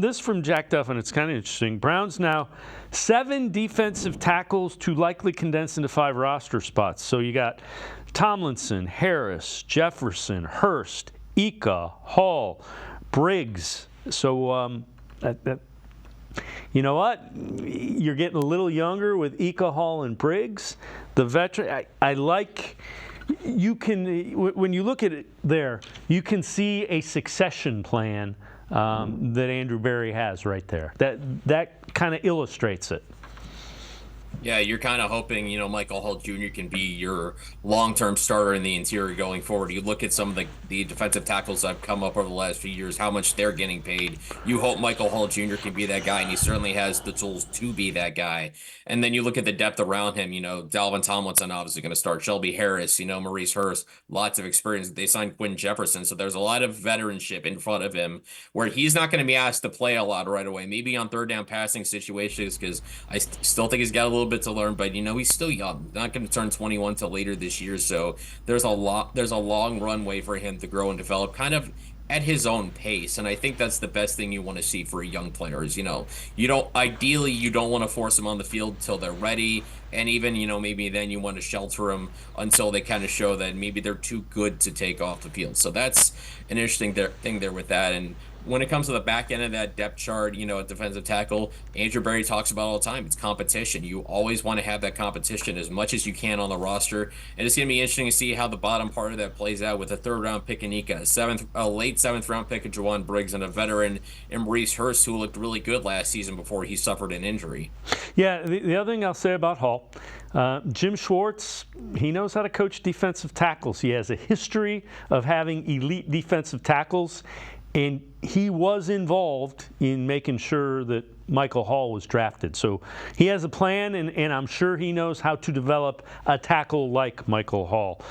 This from Jack Duff, and it's kind of interesting. Browns now 7 defensive tackles to likely condense into 5 roster spots. So you got Tomlinson, Harris, Jefferson, Hurst, Ika, Hall, Briggs. So you know what? You're getting a little younger with Ika, Hall, and Briggs. The veteran, I like. You can, when you look at it there, you can see a succession plan that Andrew Berry has right there. That kind of illustrates it. Yeah, you're kind of hoping, Michael Hall Jr. can be your long-term starter in the interior going forward. You look at some of the defensive tackles that have come up over the last few years, how much they're getting paid. You hope Michael Hall Jr. can be that guy, and he certainly has the tools to be that guy. And then you look at the depth around him, Dalvin Tomlinson obviously going to start, Shelby Harris, Maurice Hurst, lots of experience. They signed Quinn Jefferson, so there's a lot of veteranship in front of him where he's not going to be asked to play a lot right away. Maybe on third down passing situations, because I still think he's got a little bit to learn, but he's still young, not going to turn 21 till later this year, so there's a long runway for him to grow and develop kind of at his own pace. And I think that's the best thing you want to see for a young player is, you don't want to force them on the field till they're ready, and even maybe then you want to shelter them until they kind of show that maybe they're too good to take off the field. So that's an interesting thing there with that. And when it comes to the back end of that depth chart, at defensive tackle, Andrew Berry talks about all the time. It's competition. You always want to have that competition as much as you can on the roster. And it's going to be interesting to see how the bottom part of that plays out with a third-round pick in Ika, a late seventh-round pick of Jawan Briggs, and a veteran in Maurice Hurst, who looked really good last season before he suffered an injury. Yeah, the other thing I'll say about Hall, Jim Schwartz, he knows how to coach defensive tackles. He has a history of having elite defensive tackles, and he was involved in making sure that Michael Hall was drafted. So he has a plan, and I'm sure he knows how to develop a tackle like Michael Hall.